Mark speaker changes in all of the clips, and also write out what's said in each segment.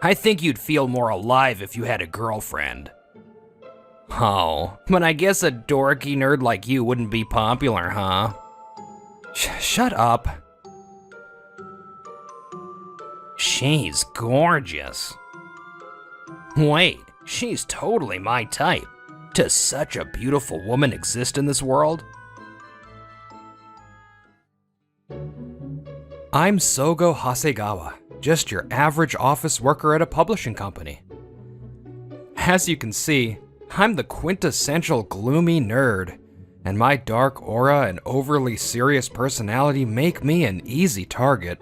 Speaker 1: I think you'd feel more alive if you had a girlfriend. Oh, but I guess a dorky nerd like you wouldn't be popular, huh? Shut up. She's gorgeous. Wait, she's totally my type. Does such a beautiful woman exist in this world? I'm Sogo Hasegawa, just your average office worker at a publishing company. As you can see, I'm the quintessential gloomy nerd, and my dark aura and overly serious personality make me an easy target.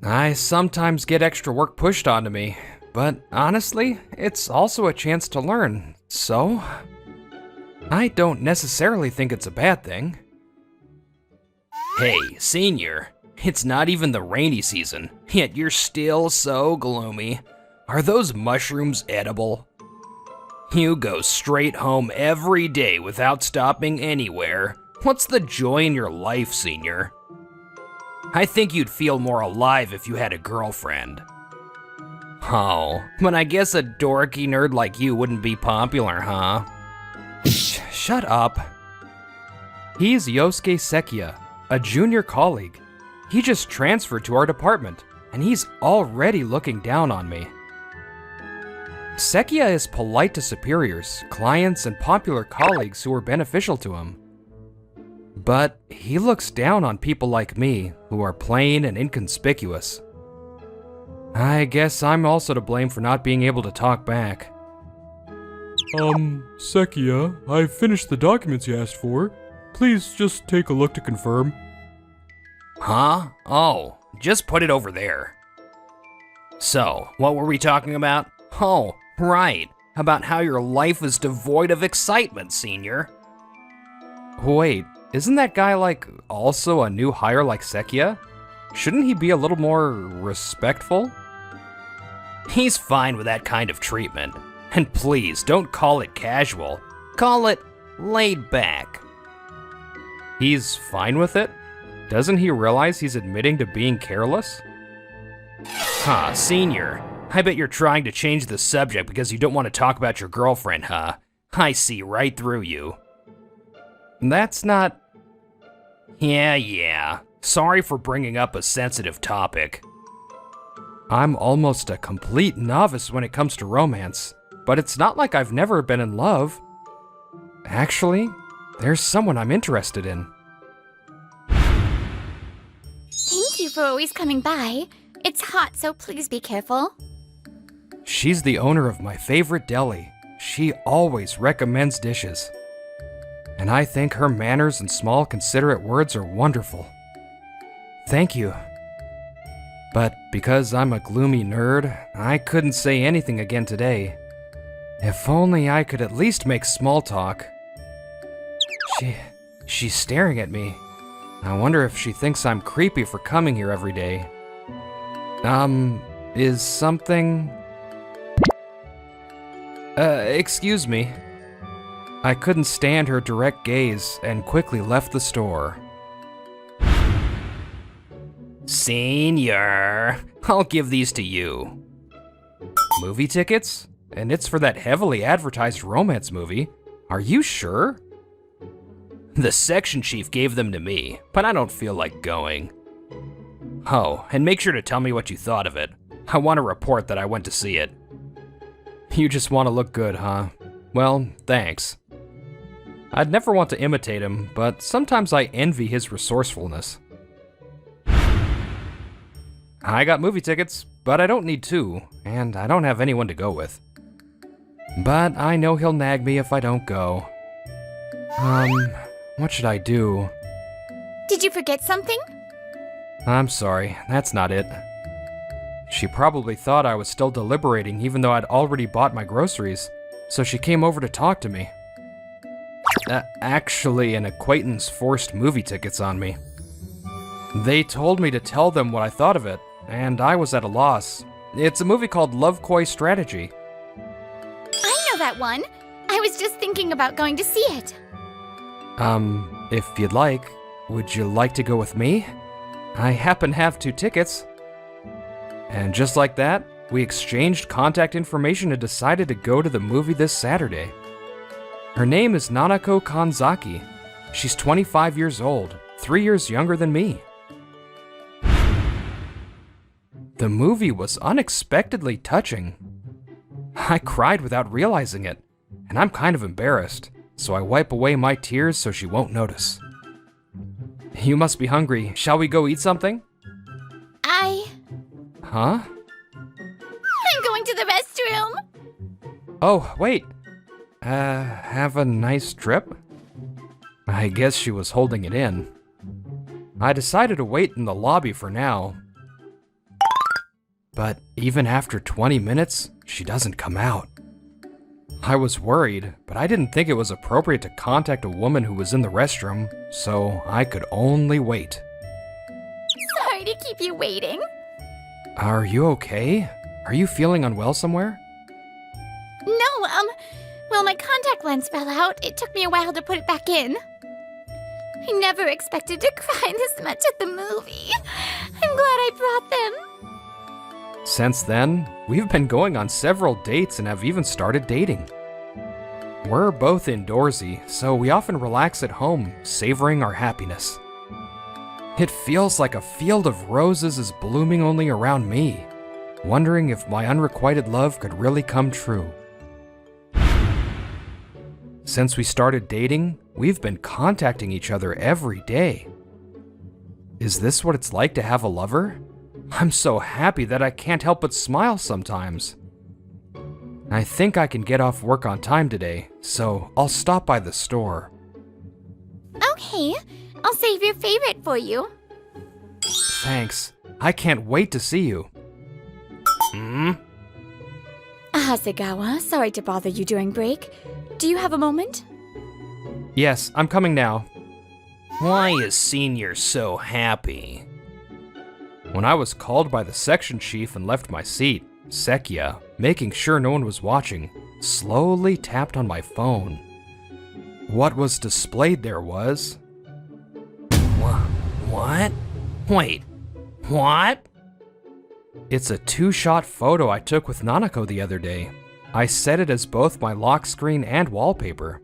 Speaker 1: I sometimes get extra work pushed onto me, but honestly, it's also a chance to learn, so I don't necessarily think it's a bad thing. Hey, senior, it's not even the rainy season, yet you're still so gloomy. Are those mushrooms edible? You go straight home every day without stopping anywhere. What's the joy in your life, senior? I think you'd feel more alive if you had a girlfriend. Oh, but I guess a dorky nerd like you wouldn't be popular, huh? Shut up. He's Yosuke Sekiya, a junior colleague. He just transferred to our department, and he's already looking down on me. Sekiya is polite to superiors, clients, and popular colleagues who are beneficial to him. But he looks down on people like me, who are plain and inconspicuous. I guess I'm also to blame for not being able to talk back.
Speaker 2: Sekiya, I finished the documents you asked for. Please just take a look to confirm.
Speaker 1: Huh? Oh, just put it over there. So, what were we talking about? Oh, right, about how your life is devoid of excitement, senior.
Speaker 2: Wait, isn't that guy also a new hire like Sekiya? Shouldn't he be a little more respectful?
Speaker 1: He's fine with that kind of treatment. And please, don't call it casual. Call it laid back.
Speaker 2: He's fine with it? Doesn't he realize he's admitting to being careless?
Speaker 1: Huh, senior. I bet you're trying to change the subject because you don't want to talk about your girlfriend, huh? I see right through you.
Speaker 2: That's not...
Speaker 1: Yeah. Sorry for bringing up a sensitive topic.
Speaker 2: I'm almost a complete novice when it comes to romance, but it's not like I've never been in love. Actually, there's someone I'm interested in.
Speaker 3: Thank you for always coming by. It's hot, so please be careful.
Speaker 2: She's the owner of my favorite deli. She always recommends dishes. And I think her manners and small, considerate words are wonderful. Thank you. But because I'm a gloomy nerd, I couldn't say anything again today. If only I could at least make small talk. She's staring at me. I wonder if she thinks I'm creepy for coming here every day. Is something... excuse me. I couldn't stand her direct gaze and quickly left the store.
Speaker 1: Senior, I'll give these to you.
Speaker 2: Movie tickets? And it's for that heavily advertised romance movie. Are you sure?
Speaker 1: The section chief gave them to me, but I don't feel like going. Oh, and make sure to tell me what you thought of it. I want to report that I went to see it.
Speaker 2: You just want to look good, huh? Well, thanks. I'd never want to imitate him, but sometimes I envy his resourcefulness. I got movie tickets, but I don't need two, and I don't have anyone to go with. But I know he'll nag me if I don't go. What should I do?
Speaker 3: Did you forget something?
Speaker 2: I'm sorry, that's not it. She probably thought I was still deliberating even though I'd already bought my groceries, so she came over to talk to me. Actually, an acquaintance forced movie tickets on me. They told me to tell them what I thought of it, and I was at a loss. It's a movie called Love Koi Strategy.
Speaker 3: I know that one. I was just thinking about going to see it.
Speaker 2: If you'd like, would you like to go with me? I happen to have 2 tickets. And just like that, We exchanged contact information and decided to go to the movie this Saturday. Her name is Nanako Kanzaki. She's 25 years old, 3 years younger than me. The movie was unexpectedly touching. I cried without realizing it, and I'm kind of embarrassed, so I wipe away my tears so she won't notice. You must be hungry. Shall we go eat something? Huh?
Speaker 3: I'm going to the restroom.
Speaker 2: Oh, wait. Have a nice trip? I guess she was holding it in. I decided to wait in the lobby for now. But even after 20 minutes, she doesn't come out. I was worried, but I didn't think it was appropriate to contact a woman who was in the restroom, so I could only wait.
Speaker 3: Sorry to keep you waiting.
Speaker 2: Are you okay? Are you feeling unwell somewhere?
Speaker 3: No, well, my contact lens fell out. It took me a while to put it back in. I never expected to cry this much at the movie. I'm glad I brought them.
Speaker 2: Since then, we've been going on several dates and have even started dating. We're both indoorsy, so we often relax at home, savoring our happiness. It feels like a field of roses is blooming only around me, wondering if my unrequited love could really come true. Since we started dating, we've been contacting each other every day. Is this what it's like to have a lover? I'm so happy that I can't help but smile sometimes. I think I can get off work on time today, so I'll stop by the store.
Speaker 3: Okay, I'll save your favorite for you.
Speaker 2: Thanks. I can't wait to see you.
Speaker 3: Hasegawa, sorry to bother you during break. Do you have a moment?
Speaker 2: Yes, I'm coming now.
Speaker 1: Why is Senior so happy?
Speaker 2: When I was called by the section chief and left my seat, Sekia, making sure no one was watching, slowly tapped on my phone. What was displayed there was...
Speaker 1: What? Wait, what?
Speaker 2: It's a two-shot photo I took with Nanako the other day. I set it as both my lock screen and wallpaper.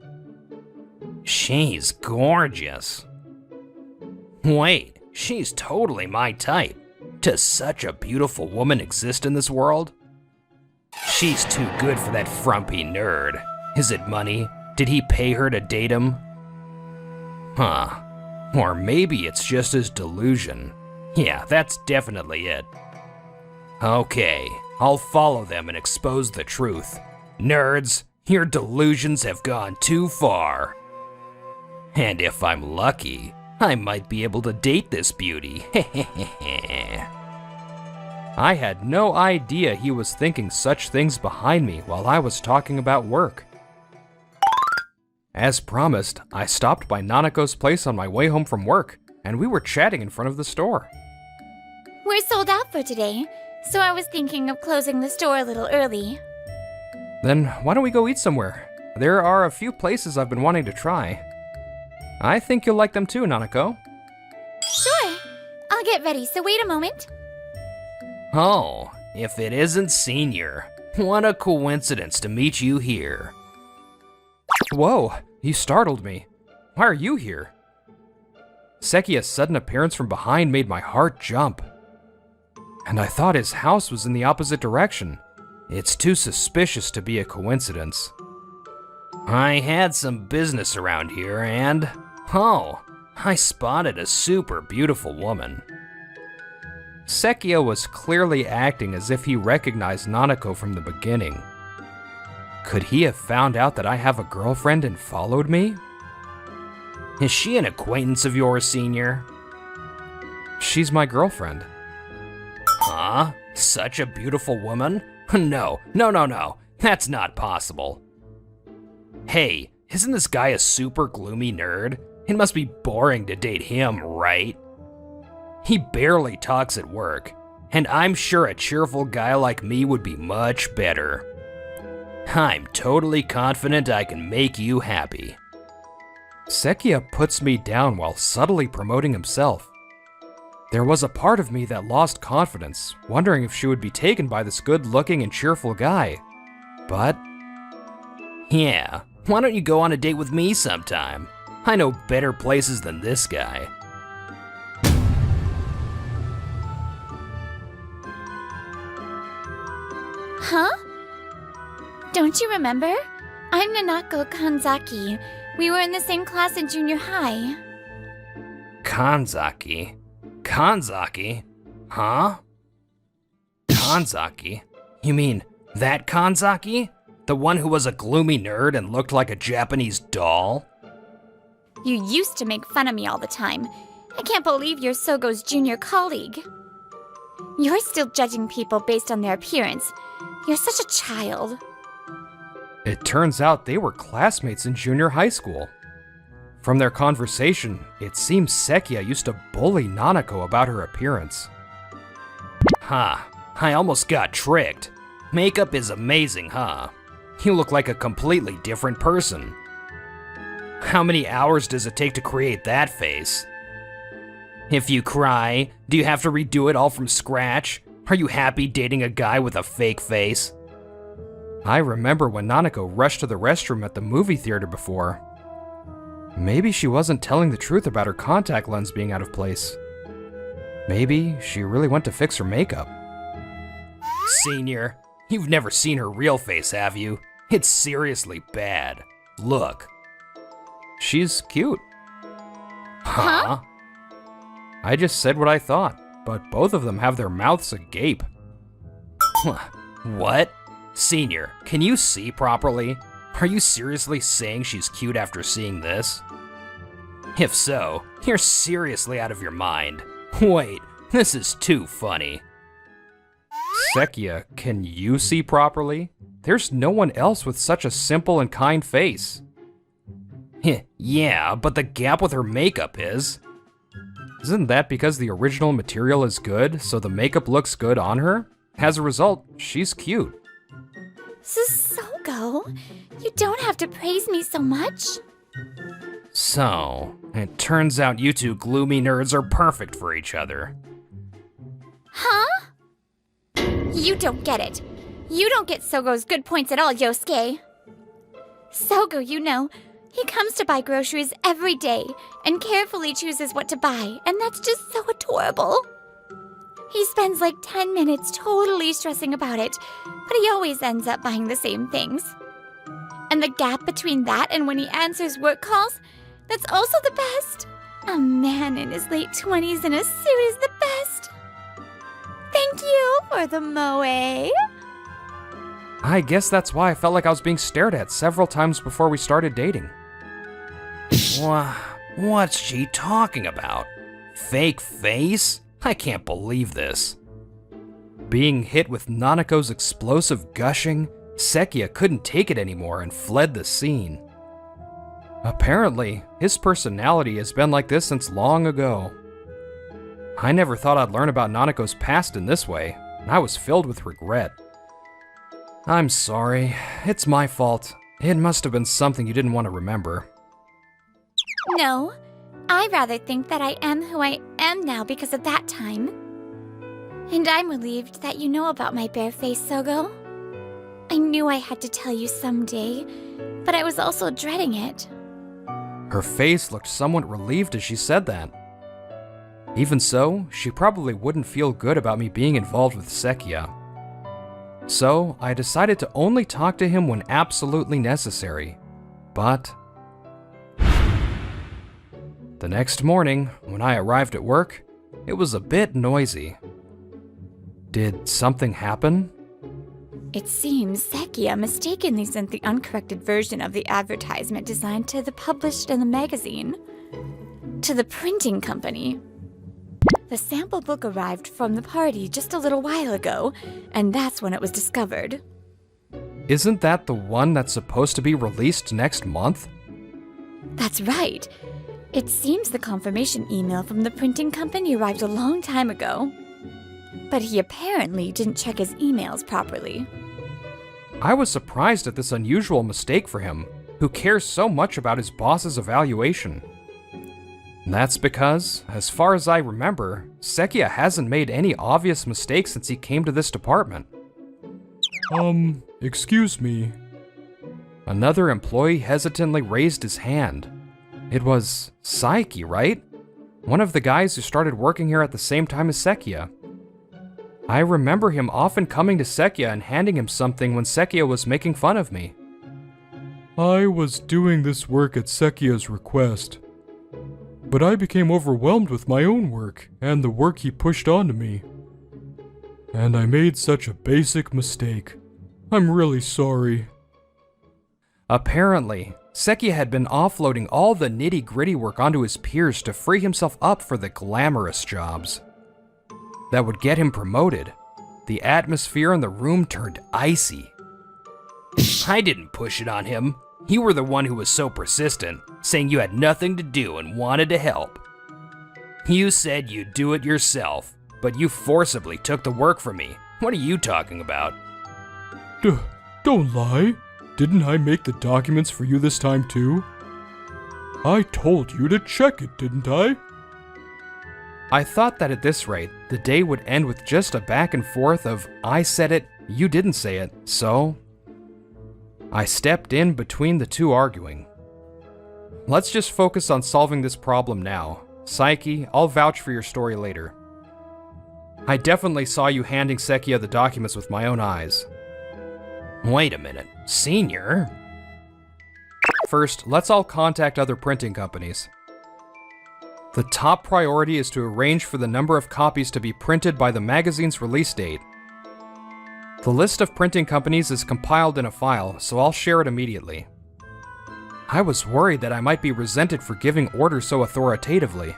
Speaker 1: She's gorgeous. Wait, she's totally my type. Does such a beautiful woman exist in this world? She's too good for that frumpy nerd. Is it money? Did he pay her to date him? Huh. Or maybe it's just his delusion. Yeah, that's definitely it. Okay, I'll follow them and expose the truth. Nerds, your delusions have gone too far. And if I'm lucky, I might be able to date this beauty.
Speaker 2: I had no idea he was thinking such things behind me while I was talking about work. As promised, I stopped by Nanako's place on my way home from work, and we were chatting in front of the store.
Speaker 3: We're sold out for today, so I was thinking of closing the store a little early.
Speaker 2: Then why don't we go eat somewhere? There are a few places I've been wanting to try. I think you'll like them too, Nanako.
Speaker 3: Sure. I'll get ready, so wait a moment.
Speaker 1: Oh, if it isn't Senior. What a coincidence to meet you here.
Speaker 2: Whoa, you startled me. Why are you here? Sekia's sudden appearance from behind made my heart jump. And I thought his house was in the opposite direction. It's too suspicious to be a coincidence.
Speaker 1: I had some business around here and... oh, I spotted a super beautiful woman.
Speaker 2: Sekia was clearly acting as if he recognized Nanako from the beginning. Could he have found out that I have a girlfriend and followed me?
Speaker 1: Is she an acquaintance of yours, Senior?
Speaker 2: She's my girlfriend.
Speaker 1: Huh? Such a beautiful woman? No. That's not possible. Hey, isn't this guy a super gloomy nerd? It must be boring to date him, right? He barely talks at work, and I'm sure a cheerful guy like me would be much better. I'm totally confident I can make you happy.
Speaker 2: Sekia puts me down while subtly promoting himself. There was a part of me that lost confidence, wondering if she would be taken by this good-looking and cheerful guy. But
Speaker 1: Yeah, why don't you go on a date with me sometime? I know better places than this guy.
Speaker 3: Huh? Don't you remember? I'm Nanako Kanzaki. We were in the same class in junior high.
Speaker 1: Kanzaki? Kanzaki? Huh? Kanzaki? You mean that Kanzaki? The one who was a gloomy nerd and looked like a Japanese doll?
Speaker 3: You used to make fun of me all the time. I can't believe you're Sogo's junior colleague. You're still judging people based on their appearance. You're such a child.
Speaker 2: it turns out they were classmates in junior high school. From their conversation, it seems Sekia used to bully Nanako about her appearance.
Speaker 1: Ha, I almost got tricked. Makeup is amazing, huh? You look like a completely different person. How many hours does it take to create that face? If you cry, do you have to redo it all from scratch? Are you happy dating a guy with a fake face?
Speaker 2: I remember when Nanako rushed to the restroom at the movie theater before. Maybe she wasn't telling the truth about her contact lens being out of place. Maybe she really went to fix her makeup.
Speaker 1: Senior, you've never seen her real face, have you? It's seriously bad. Look.
Speaker 2: She's cute.
Speaker 1: Huh?
Speaker 2: I just said what I thought, but both of them have their mouths agape.
Speaker 1: What? Senior, can you see properly? Are you seriously saying she's cute after seeing this? If so, you're seriously out of your mind. Wait, this is too funny.
Speaker 2: Sekia, can you see properly? There's no one else with such a simple and kind face.
Speaker 1: Yeah, but the gap with her makeup is.
Speaker 2: Isn't that because the original material is good, so the makeup looks good on her? As a result, she's cute.
Speaker 3: Sogo, you don't have to praise me so much.
Speaker 1: So, it turns out you two gloomy nerds are perfect for each other.
Speaker 3: Huh? You don't get it. You don't get Sogo's good points at all, Yosuke. Sogo, you know, he comes to buy groceries every day and carefully chooses what to buy, and that's just so adorable. He spends like 10 minutes totally stressing about it, but he always ends up buying the same things. And the gap between that and when he answers work calls, that's also the best. A man in his late 20s in a suit is the best. Thank you for the moe.
Speaker 2: I guess that's why I felt like I was being stared at several times before we started dating.
Speaker 1: What's she talking about? Fake face? I can't believe this.
Speaker 2: Being hit with Nanako's explosive gushing, Sekia couldn't take it anymore and fled the scene. Apparently, his personality has been like this since long ago. I never thought I'd learn about Nanako's past in this way, and I was filled with regret. I'm sorry, it's my fault. It must have been something you didn't want to remember.
Speaker 3: No, I rather think that I am who I am now because of that time. And I'm relieved that you know about my bare face, Sogo. I knew I had to tell you someday, but I was also dreading it.
Speaker 2: Her face looked somewhat relieved as she said that. Even so, she probably wouldn't feel good about me being involved with Sekia. So, I decided to only talk to him when absolutely necessary. But the next morning, when I arrived at work, it was a bit noisy. Did something happen?
Speaker 3: It seems Sekia mistakenly sent the uncorrected version of the advertisement design to the published in the magazine. To the printing company. The sample book arrived from the party just a little while ago, and that's when it was discovered.
Speaker 2: Isn't that the one that's supposed to be released next month?
Speaker 3: That's right. It seems the confirmation email from the printing company arrived a long time ago. But he apparently didn't check his emails properly.
Speaker 2: I was surprised at this unusual mistake for him, who cares so much about his boss's evaluation. That's because, as far as I remember, Sekia hasn't made any obvious mistakes since he came to this department. Excuse me. Another employee hesitantly raised his hand. It was Saiki, right? One of the guys who started working here at the same time as Sekia. I remember him often coming to Sekia and handing him something when Sekia was making fun of me. I was doing this work at Sekia's request, but I became overwhelmed with my own work and the work he pushed onto me. And I made such a basic mistake. I'm really sorry. Apparently, Sekia had been offloading all the nitty-gritty work onto his peers to free himself up for the glamorous jobs that would get him promoted. The atmosphere in the room turned icy.
Speaker 1: I didn't push it on him. You were the one who was so persistent, saying you had nothing to do and wanted to help. You said you'd do it yourself, but you forcibly took the work from me. What are you talking about? Don't lie. Didn't I make the documents for you this time too? I told you to check it, didn't I?
Speaker 2: I thought that at this rate, the day would end with just a back and forth of I said it, you didn't say it, so I stepped in between the two arguing. Let's just focus on solving this problem now. Saiki, I'll vouch for your story later. I definitely saw you handing Sekia the documents with my own eyes.
Speaker 1: Wait a minute, Senior?
Speaker 2: First, let's all contact other printing companies. The top priority is to arrange for the number of copies to be printed by the magazine's release date. The list of printing companies is compiled in a file, so I'll share it immediately. I was worried that I might be resented for giving orders so authoritatively.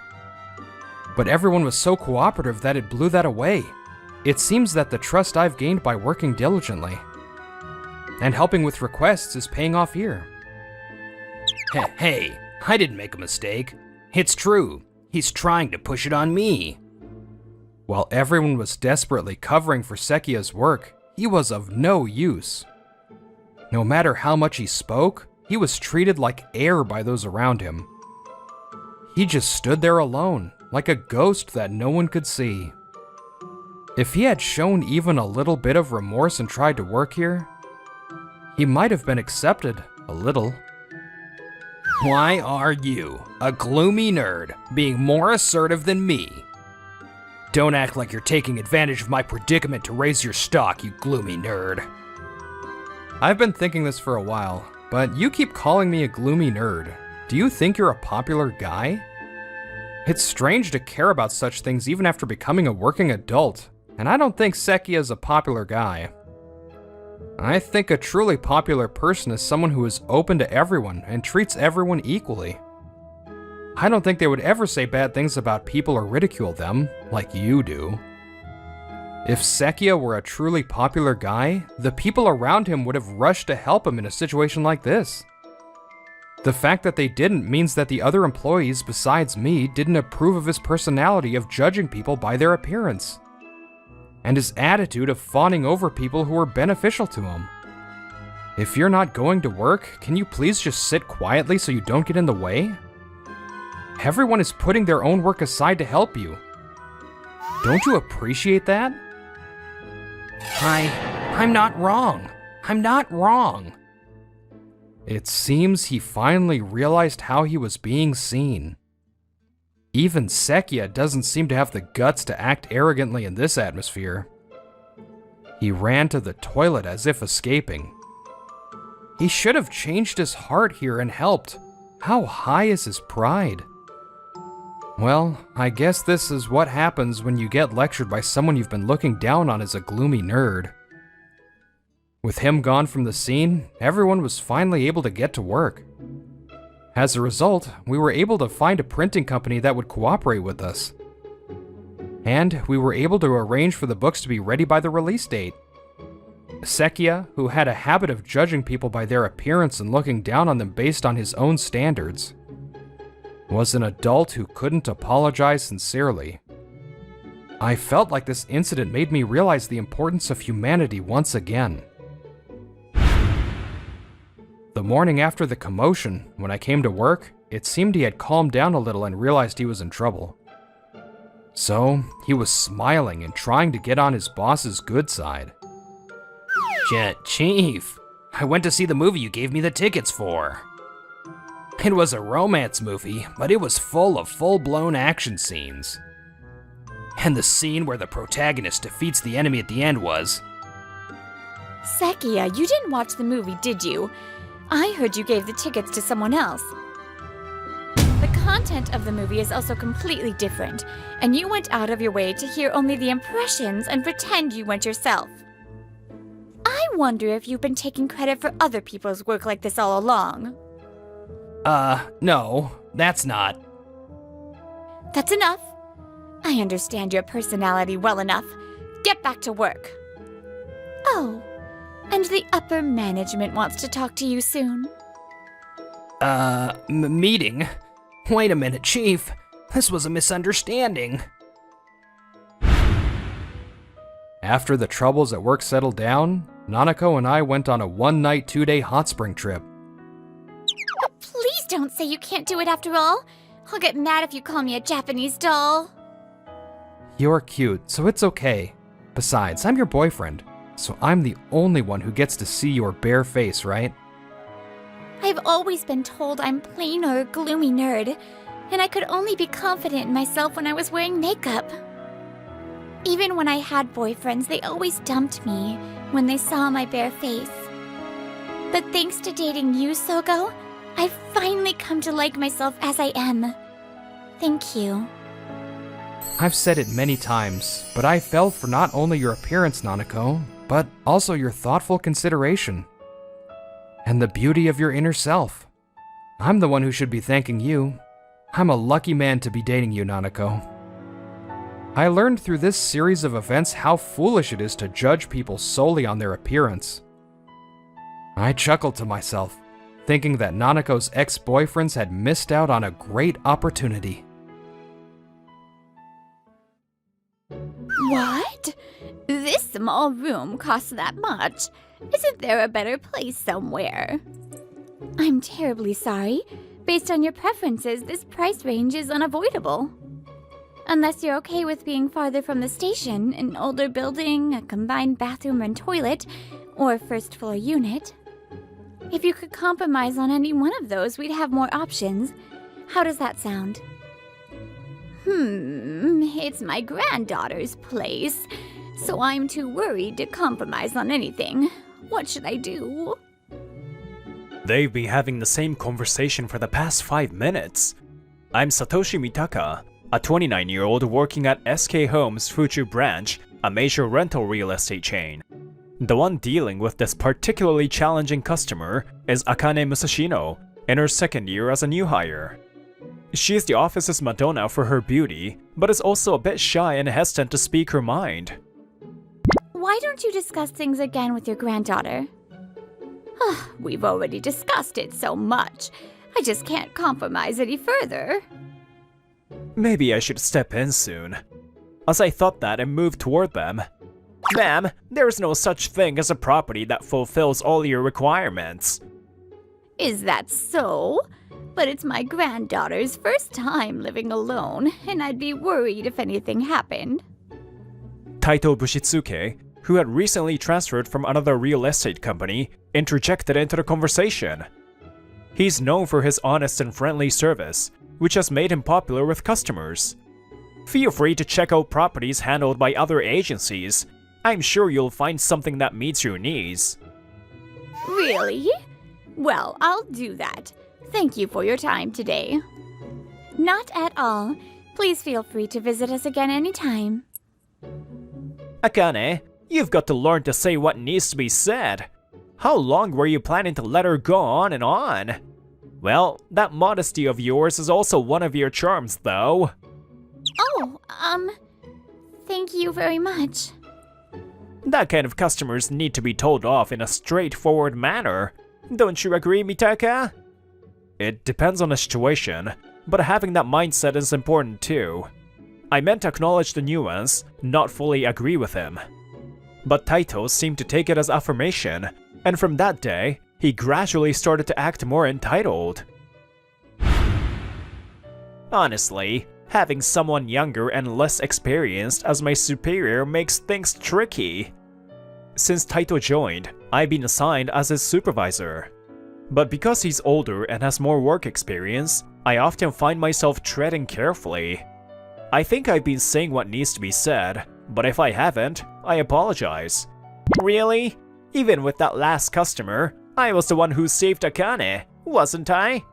Speaker 2: But everyone was so cooperative that it blew that away. It seems that the trust I've gained by working diligently and helping with requests is paying off here.
Speaker 1: Hey, I didn't make a mistake. It's true. He's trying to push it on me.
Speaker 2: While everyone was desperately covering for Sekia's work, he was of no use. No matter how much he spoke, he was treated like air by those around him. He just stood there alone, like a ghost that no one could see. If he had shown even a little bit of remorse and tried to work here, he might have been accepted a little.
Speaker 1: Why are you, a gloomy nerd, being more assertive than me? Don't act like you're taking advantage of my predicament to raise your stock, you gloomy nerd.
Speaker 2: I've been thinking this for a while, but you keep calling me a gloomy nerd. Do you think you're a popular guy? It's strange to care about such things even after becoming a working adult, and I don't think Sekia is a popular guy. I think a truly popular person is someone who is open to everyone and treats everyone equally. I don't think they would ever say bad things about people or ridicule them, like you do. If Sekia were a truly popular guy, the people around him would have rushed to help him in a situation like this. The fact that they didn't means that the other employees besides me didn't approve of his personality of judging people by their appearance, and his attitude of fawning over people who were beneficial to him. If you're not going to work, can you please just sit quietly so you don't get in the way? Everyone is putting their own work aside to help you. Don't you appreciate that?
Speaker 1: I'm not wrong. I'm not wrong.
Speaker 2: It seems he finally realized how he was being seen. Even Sekia doesn't seem to have the guts to act arrogantly in this atmosphere. He ran to the toilet as if escaping. He should have changed his heart here and helped. How high is his pride? Well, I guess this is what happens when you get lectured by someone you've been looking down on as a gloomy nerd. With him gone from the scene, everyone was finally able to get to work. As a result, we were able to find a printing company that would cooperate with us. And we were able to arrange for the books to be ready by the release date. Sekia, who had a habit of judging people by their appearance and looking down on them based on his own standards, was an adult who couldn't apologize sincerely. I felt like this incident made me realize the importance of humanity once again. The morning after the commotion, when I came to work, it seemed he had calmed down a little and realized he was in trouble. So, he was smiling and trying to get on his boss's good side.
Speaker 1: Chief, I went to see the movie you gave me the tickets for. It was a romance movie, but it was full of full-blown action scenes. And the scene where the protagonist defeats the enemy at the end was...
Speaker 3: Sekia, you didn't watch the movie, did you? I heard you gave the tickets to someone else. The content of the movie is also completely different, and you went out of your way to hear only the impressions and pretend you went yourself. I wonder if you've been taking credit for other people's work like this all along.
Speaker 1: No, that's not.
Speaker 3: That's enough. I understand your personality well enough. Get back to work. Oh, and the upper management wants to talk to you soon.
Speaker 1: Meeting? Wait a minute, Chief. This was a misunderstanding.
Speaker 2: After the troubles at work settled down, Nanako and I went on a one-night, two-day hot spring trip.
Speaker 3: Please don't say you can't do it after all. I'll get mad if you call me a Japanese doll.
Speaker 2: You're cute, so it's okay. Besides, I'm your boyfriend, so I'm the only one who gets to see your bare face, right?
Speaker 3: I've always been told I'm plain or a gloomy nerd, and I could only be confident in myself when I was wearing makeup. Even when I had boyfriends, they always dumped me when they saw my bare face. But thanks to dating you, Sogo, I've finally come to like myself as I am. Thank you.
Speaker 2: I've said it many times, but I fell for not only your appearance, Nanako, but also your thoughtful consideration. And the beauty of your inner self. I'm the one who should be thanking you. I'm a lucky man to be dating you, Nanako. I learned through this series of events how foolish it is to judge people solely on their appearance. I chuckled to myself, thinking that Nanako's ex-boyfriends had missed out on a great opportunity.
Speaker 3: What? This small room costs that much? Isn't there a better place somewhere? I'm terribly sorry. Based on your preferences, this price range is unavoidable. Unless you're okay with being farther from the station, an older building, a combined bathroom and toilet, or a first-floor unit. If you could compromise on any one of those, we'd have more options. How does that sound? It's my granddaughter's place, so I'm too worried to compromise on anything. What should I do?
Speaker 4: They've been having the same conversation for the past 5 minutes. I'm Satoshi Mitaka, a 29-year-old working at SK Homes Fuchu branch, a major rental real estate chain. The one dealing with this particularly challenging customer is Akane Musashino, in her second year as a new hire. She's the office's Madonna for her beauty, but is also a bit shy and hesitant to speak her mind.
Speaker 3: Why don't you discuss things again with your granddaughter? We've already discussed it so much. I just can't compromise any further.
Speaker 4: Maybe I should step in soon. As I thought that and moved toward them. Ma'am, there's no such thing as a property that fulfills all your requirements.
Speaker 3: Is that so? But it's my granddaughter's first time living alone, and I'd be worried if anything happened.
Speaker 4: Taito Bushitsuke, who had recently transferred from another real estate company, interjected into the conversation. He's known for his honest and friendly service, which has made him popular with customers. Feel free to check out properties handled by other agencies. I'm sure you'll find something that meets your needs.
Speaker 3: Really? Well, I'll do that. Thank you for your time today. Not at all. Please feel free to visit us again anytime.
Speaker 4: Akane, you've got to learn to say what needs to be said. How long were you planning to let her go on and on? Well, that modesty of yours is also one of your charms, though.
Speaker 3: Oh, thank you very much.
Speaker 4: That kind of customers need to be told off in a straightforward manner. Don't you agree, Mitaka? It depends on the situation, but having that mindset is important too. I meant to acknowledge the nuance, not fully agree with him. But Taito seemed to take it as affirmation, and from that day, he gradually started to act more entitled. Honestly, having someone younger and less experienced as my superior makes things tricky. Since Taito joined, I've been assigned as his supervisor. But because he's older and has more work experience, I often find myself treading carefully. I think I've been saying what needs to be said, but if I haven't, I apologize. Really? Even with that last customer, I was the one who saved Akane, wasn't I?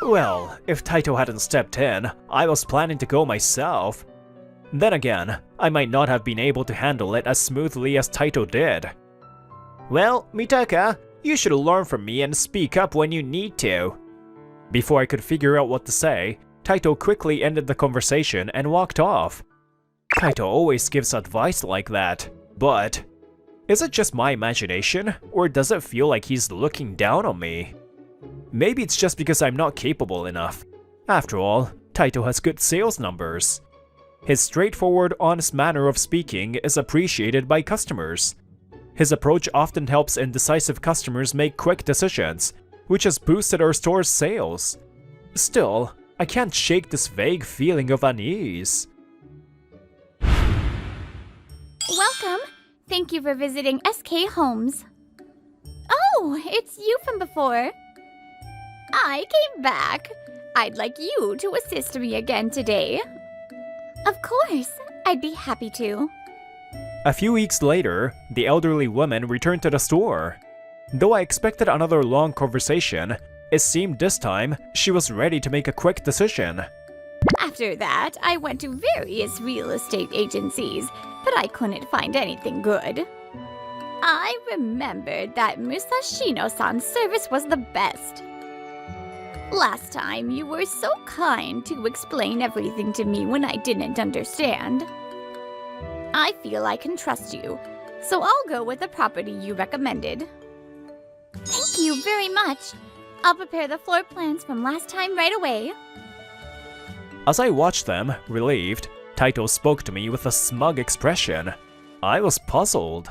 Speaker 4: Well, if Taito hadn't stepped in, I was planning to go myself. Then again, I might not have been able to handle it as smoothly as Taito did. Well, Mitaka, you should learn from me and speak up when you need to. Before I could figure out what to say, Taito quickly ended the conversation and walked off. Taito always gives advice like that, but is it just my imagination, or does it feel like he's looking down on me? Maybe it's just because I'm not capable enough. After all, Taito has good sales numbers. His straightforward, honest manner of speaking is appreciated by customers. His approach often helps indecisive customers make quick decisions, which has boosted our store's sales. Still, I can't shake this vague feeling of unease.
Speaker 3: Welcome. Thank you for visiting SK Homes. Oh, it's you from before. I came back. I'd like you to assist me again today. Of course, I'd be happy to.
Speaker 4: A few weeks later, the elderly woman returned to the store. Though I expected another long conversation, it seemed this time she was ready to make a quick decision.
Speaker 3: After that, I went to various real estate agencies, but I couldn't find anything good. I remembered that Musashino-san's service was the best. Last time, you were so kind to explain everything to me when I didn't understand. I feel I can trust you, so I'll go with the property you recommended. Thank you very much. I'll prepare the floor plans from last time right away.
Speaker 4: As I watched them, relieved, Taito spoke to me with a smug expression. I was puzzled.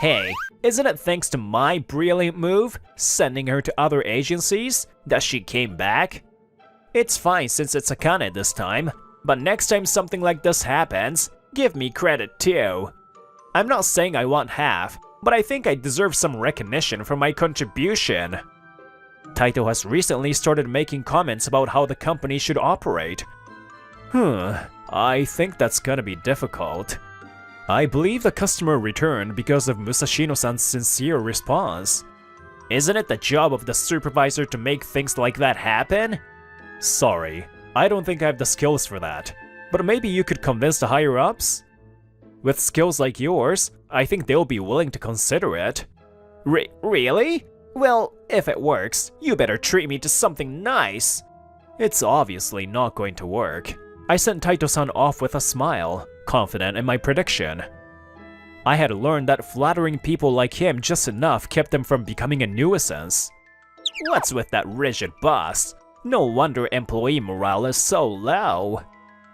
Speaker 4: Hey, isn't it thanks to my brilliant move, sending her to other agencies, that she came back? It's fine since it's Akane this time, but next time something like this happens, give me credit too. I'm not saying I want half, but I think I deserve some recognition for my contribution. Taito has recently started making comments about how the company should operate. I think that's gonna be difficult. I believe the customer returned because of Musashino-san's sincere response. Isn't it the job of the supervisor to make things like that happen? Sorry, I don't think I have the skills for that, but maybe you could convince the higher-ups? With skills like yours, I think they'll be willing to consider it. Really? Well, if it works, you better treat me to something nice. It's obviously not going to work. I sent Taito-san off with a smile, confident in my prediction. I had learned that flattering people like him just enough kept them from becoming a nuisance. What's with that rigid boss? No wonder employee morale is so low.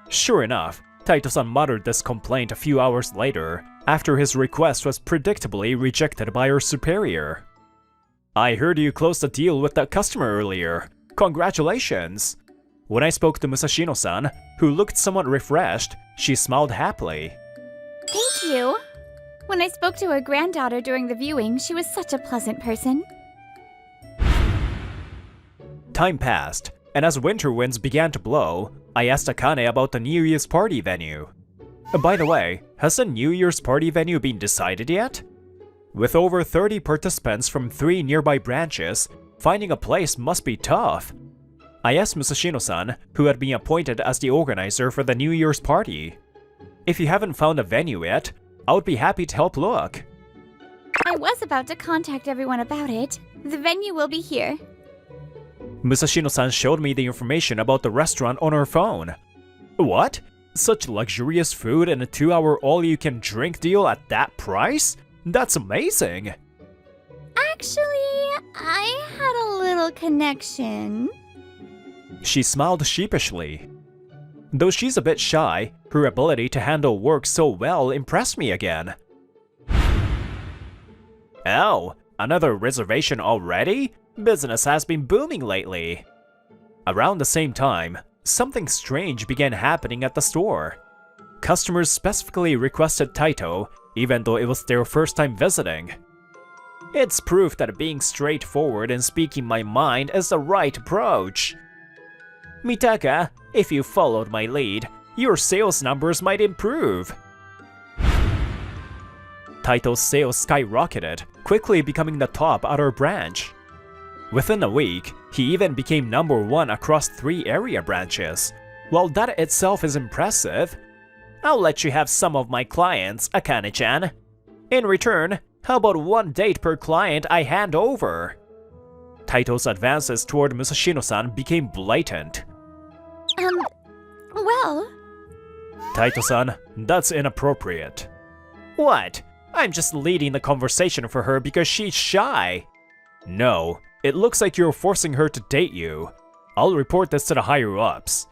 Speaker 4: Sure enough, Taito-san muttered this complaint a few hours later, after his request was predictably rejected by her superior. I heard you closed a deal with that customer earlier. Congratulations! When I spoke to Musashino-san, who looked somewhat refreshed, she smiled happily.
Speaker 3: Thank you. When I spoke to her granddaughter during the viewing, she was such a pleasant person.
Speaker 4: Time passed, and as winter winds began to blow, I asked Akane about the New Year's party venue. By the way, has the New Year's party venue been decided yet? With over 30 participants from 3 nearby branches, finding a place must be tough. I asked Musashino-san, who had been appointed as the organizer for the New Year's party. If you haven't found a venue yet, I would be happy to help look.
Speaker 3: I was about to contact everyone about it. The venue will be here.
Speaker 4: Musashino-san showed me the information about the restaurant on her phone. What? Such luxurious food and a 2-hour all-you-can-drink deal at that price? That's amazing!
Speaker 3: Actually, I had a little connection.
Speaker 4: She smiled sheepishly. Though she's a bit shy, her ability to handle work so well impressed me again. Oh, another reservation already? Business has been booming lately. Around the same time, something strange began happening at the store. Customers specifically requested Taito, even though it was their first time visiting. It's proof that being straightforward and speaking my mind is the right approach. Mitaka, if you followed my lead, your sales numbers might improve. Taito's sales skyrocketed, quickly becoming the top at our branch. Within a week, he even became #1 across 3 area branches. While that itself is impressive, I'll let you have some of my clients, Akane-chan. In return, how about 1 date per client I hand over? Taito's advances toward Musashino-san became blatant.
Speaker 3: Well...
Speaker 4: Taito-san, that's inappropriate. What? I'm just leading the conversation for her because she's shy. No, it looks like you're forcing her to date you. I'll report this to the higher-ups.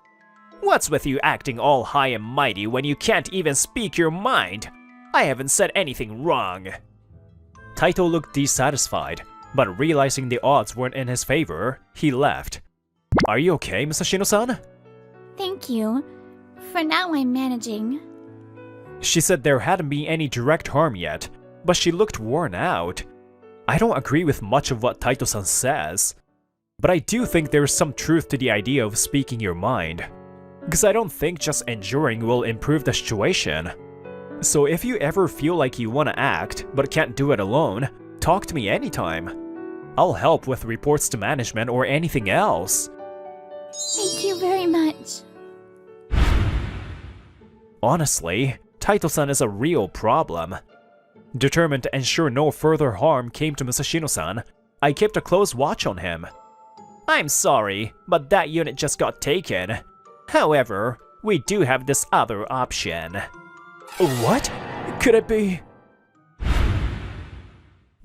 Speaker 4: What's with you acting all high and mighty when you can't even speak your mind? I haven't said anything wrong. Taito looked dissatisfied, but realizing the odds weren't in his favor, he left. Are you okay, Musashino-san?
Speaker 3: Thank you. For now, I'm managing.
Speaker 4: She said there hadn't been any direct harm yet, but she looked worn out. I don't agree with much of what Taito-san says, but I do think there's some truth to the idea of speaking your mind. Because I don't think just enduring will improve the situation. So if you ever feel like you want to act, but can't do it alone, talk to me anytime. I'll help with reports to management or anything else.
Speaker 3: Thank you very much.
Speaker 4: Honestly, Taito-san is a real problem. Determined to ensure no further harm came to Musashino-san, I kept a close watch on him. I'm sorry, but that unit just got taken. However, we do have this other option. What? Could it be?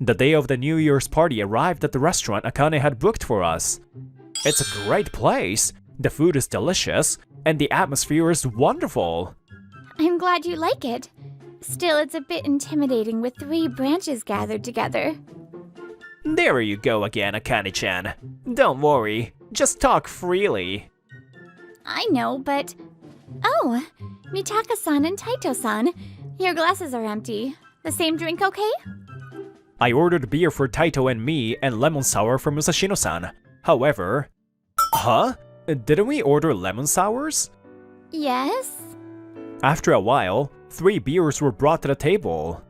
Speaker 4: The day of the New Year's party arrived at the restaurant Akane had booked for us. It's a great place, the food is delicious, and the atmosphere is wonderful.
Speaker 3: I'm glad you like it. Still, it's a bit intimidating with 3 branches gathered together.
Speaker 4: There you go again, Akane-chan. Don't worry, just talk freely.
Speaker 3: I know, but... Oh, Mitaka-san and Taito-san, your glasses are empty. The same drink okay?
Speaker 4: I ordered beer for Taito and me and lemon sour for Musashino-san. However... Huh? Didn't we order lemon sours?
Speaker 3: Yes?
Speaker 4: After a while, 3 beers were brought to the table.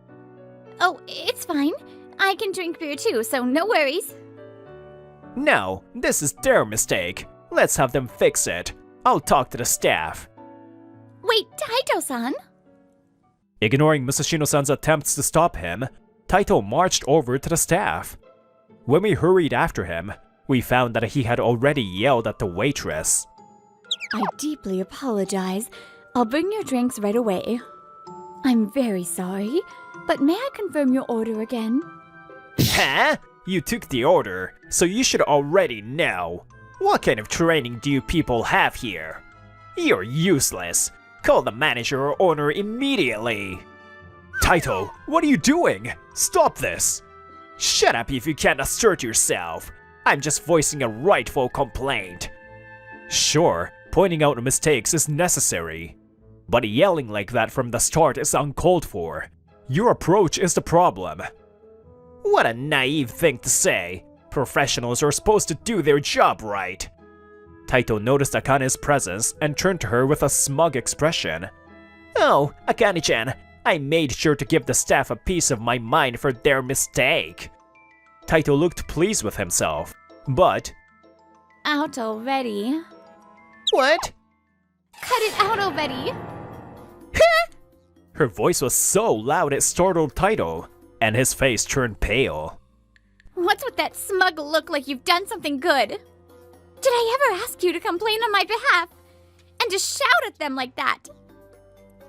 Speaker 3: Oh, it's fine. I can drink beer too, so no worries.
Speaker 4: No, this is their mistake. Let's have them fix it. I'll talk to the staff.
Speaker 3: Wait, Taito-san?
Speaker 4: Ignoring Musashino-san's attempts to stop him, Taito marched over to the staff. When we hurried after him, we found that he had already yelled at the waitress.
Speaker 3: I deeply apologize. I'll bring your drinks right away. I'm very sorry, but may I confirm your order again?
Speaker 4: Huh? You took the order, so you should already know. What kind of training do you people have here? You're useless. Call the manager or owner immediately. Taito, what are you doing? Stop this. Shut up if you can't assert yourself. I'm just voicing a rightful complaint. Sure, pointing out mistakes is necessary. But yelling like that from the start is uncalled for. Your approach is the problem. What a naive thing to say. Professionals are supposed to do their job right. Taito noticed Akane's presence and turned to her with a smug expression. Oh, Akane-chan, I made sure to give the staff a piece of my mind for their mistake. Taito looked pleased with himself, but...
Speaker 3: Out already.
Speaker 4: What?
Speaker 3: Cut it out already!
Speaker 4: Her voice was so loud it startled Taito, and his face turned pale.
Speaker 3: What's with that smug look like you've done something good? Did I ever ask you to complain on my behalf? And to shout at them like that?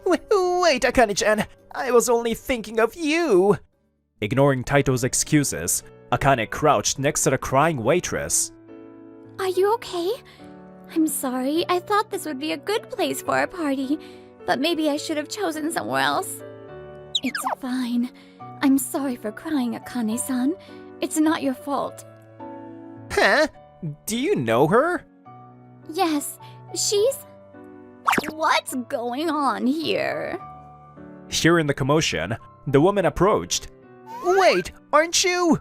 Speaker 4: Wait, Akane-chan, I was only thinking of you! Ignoring Taito's excuses, Akane crouched next to the crying waitress.
Speaker 3: Are you okay? I'm sorry, I thought this would be a good place for a party, but maybe I should have chosen somewhere else. It's fine. I'm sorry for crying, Akane-san. It's not your fault.
Speaker 4: Huh? Do you know her?
Speaker 3: Yes, she's... What's going on here?
Speaker 4: Hearing the commotion, the woman approached. Wait, aren't you?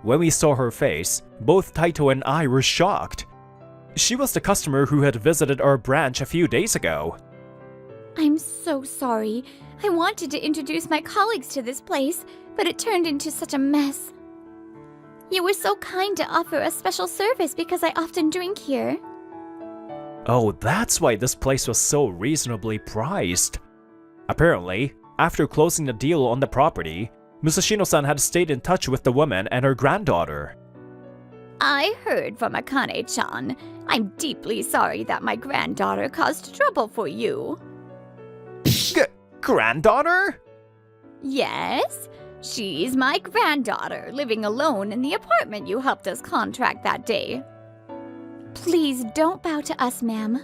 Speaker 4: When we saw her face, both Taito and I were shocked. She was the customer who had visited our branch a few days ago.
Speaker 3: I'm so sorry. I wanted to introduce my colleagues to this place, but it turned into such a mess. You were so kind to offer a special service because I often drink here.
Speaker 4: Oh, that's why this place was so reasonably priced. Apparently, after closing the deal on the property, Musashino-san had stayed in touch with the woman and her granddaughter.
Speaker 3: I heard from Akane-chan. I'm deeply sorry that my granddaughter caused trouble for you.
Speaker 4: Granddaughter?
Speaker 3: Yes, she's my granddaughter, living alone in the apartment you helped us contract that day. Please don't bow to us, ma'am.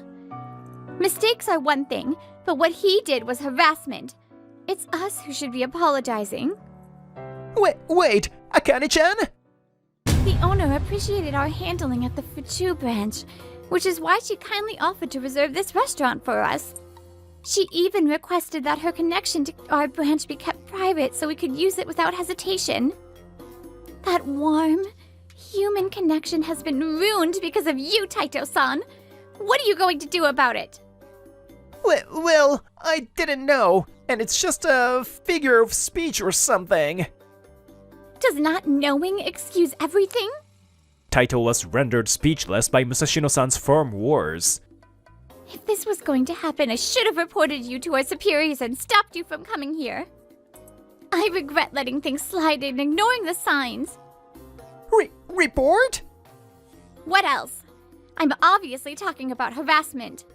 Speaker 3: Mistakes are one thing, but what he did was harassment. It's us who should be apologizing.
Speaker 4: Wait, Akane-chan?
Speaker 3: The owner appreciated our handling at the Fuchu branch, which is why she kindly offered to reserve this restaurant for us. She even requested that her connection to our branch be kept private so we could use it without hesitation. That warm, human connection has been ruined because of you, Taito-san. What are you going to do about it?
Speaker 4: Well, I didn't know, and it's just a figure of speech or something.
Speaker 3: Does not knowing excuse everything?
Speaker 4: Taito was rendered speechless by Musashino-san's firm words.
Speaker 3: If this was going to happen, I should have reported you to our superiors and stopped you from coming here. I regret letting things slide and ignoring the signs.
Speaker 4: Report?
Speaker 3: What else? I'm obviously talking about harassment.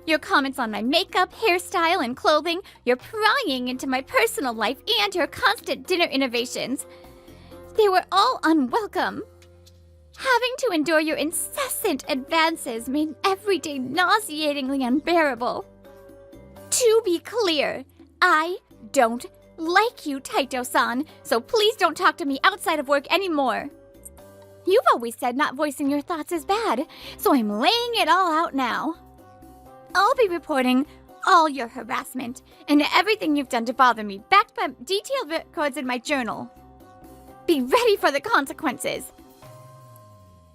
Speaker 3: Your comments on my makeup, hairstyle, and clothing, your prying into my personal life, and your constant dinner innovations. They were all unwelcome. Having to endure your incessant advances made every day nauseatingly unbearable. To be clear, I don't like you, Taito-san, so please don't talk to me outside of work anymore. You've always said not voicing your thoughts is bad, so I'm laying it all out now. I'll be reporting all your harassment and everything you've done to bother me, backed by detailed records in my journal. Be ready for the consequences.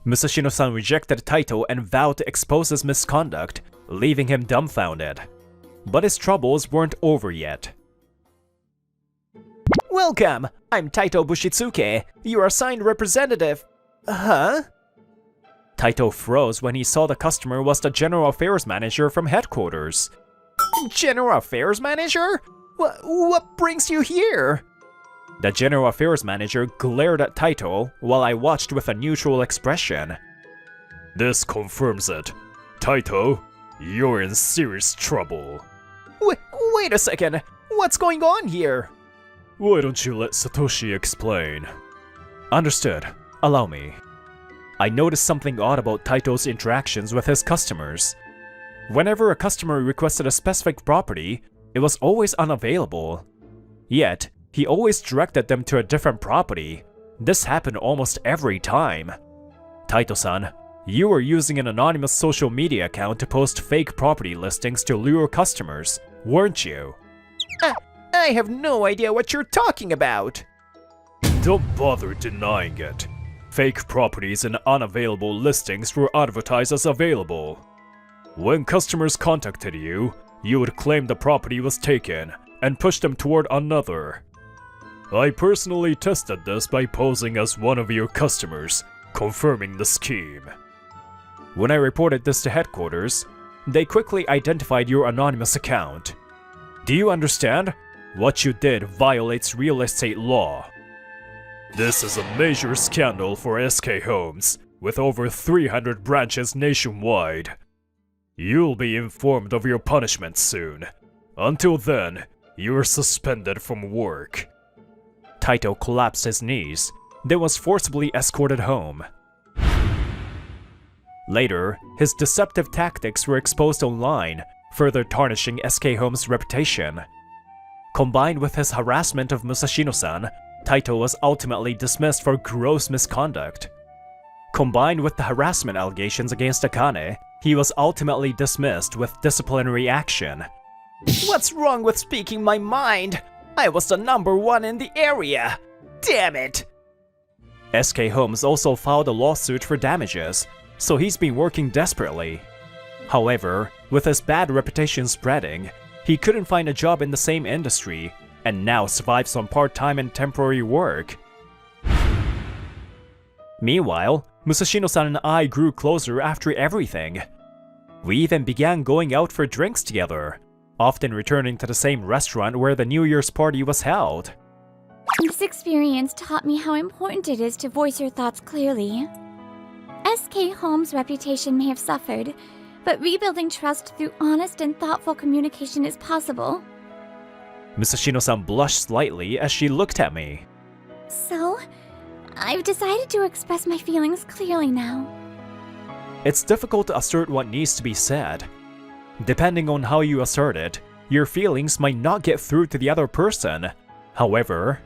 Speaker 4: Musashino-san rejected Taito and vowed to expose his misconduct, leaving him dumbfounded. But his troubles weren't over yet. Welcome! I'm Taito Bushitsuke, your assigned representative. Huh? Taito froze when he saw the customer was the General Affairs Manager from headquarters. General Affairs Manager? What brings you here? The General Affairs Manager glared at Taito while I watched with a neutral expression. This confirms it. Taito, you're in serious trouble. Wait a second, what's going on here? Why don't you let Satoshi explain? Understood. Allow me. I noticed something odd about Taito's interactions with his customers. Whenever a customer requested a specific property, it was always unavailable. Yet, he always directed them to a different property. This happened almost every time. Taito-san, you were using an anonymous social media account to post fake property listings to lure customers, weren't you? I have no idea what you're talking about. Don't bother denying it. Fake properties and unavailable listings were advertised as available. When customers contacted you, you would claim the property was taken and push them toward another. I personally tested this by posing as one of your customers, confirming the scheme. When I reported this to headquarters, they quickly identified your anonymous account. Do you understand? What you did violates real estate law. This is a major scandal for SK Homes, with over 300 branches nationwide. You'll be informed of your punishment soon. Until then, you're suspended from work. Taito collapsed his knees, then was forcibly escorted home. Later, his deceptive tactics were exposed online, further tarnishing SK Home's reputation. Combined with his harassment of Musashino-san, Taito was ultimately dismissed for gross misconduct. Combined with the harassment allegations against Akane, he was ultimately dismissed with disciplinary action. What's wrong with speaking my mind? I was the #1 in the area! Damn it! SK Homes also filed a lawsuit for damages, so he's been working desperately. However, with his bad reputation spreading, he couldn't find a job in the same industry, and now survives on part-time and temporary work. Meanwhile, Musashino-san and I grew closer after everything. We even began going out for drinks together, often returning to the same restaurant where the New Year's party was held.
Speaker 3: This experience taught me how important it is to voice your thoughts clearly. SK Home's reputation may have suffered, but rebuilding trust through honest and thoughtful communication is possible.
Speaker 4: Musashino-san blushed slightly as she looked at me.
Speaker 3: So, I've decided to express my feelings clearly now.
Speaker 4: It's difficult to assert what needs to be said. Depending on how you assert it, your feelings might not get through to the other person. However,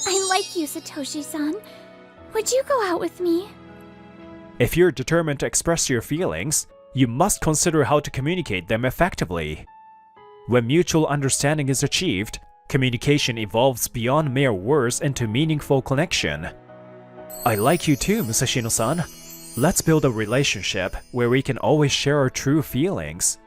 Speaker 3: I like you, Satoshi-san. Would you go out with me?
Speaker 4: if you're determined to express your feelings, you must consider how to communicate them effectively. When mutual understanding is achieved, communication evolves beyond mere words into meaningful connection. I like you too, Musashino-san. Let's build a relationship where we can always share our true feelings.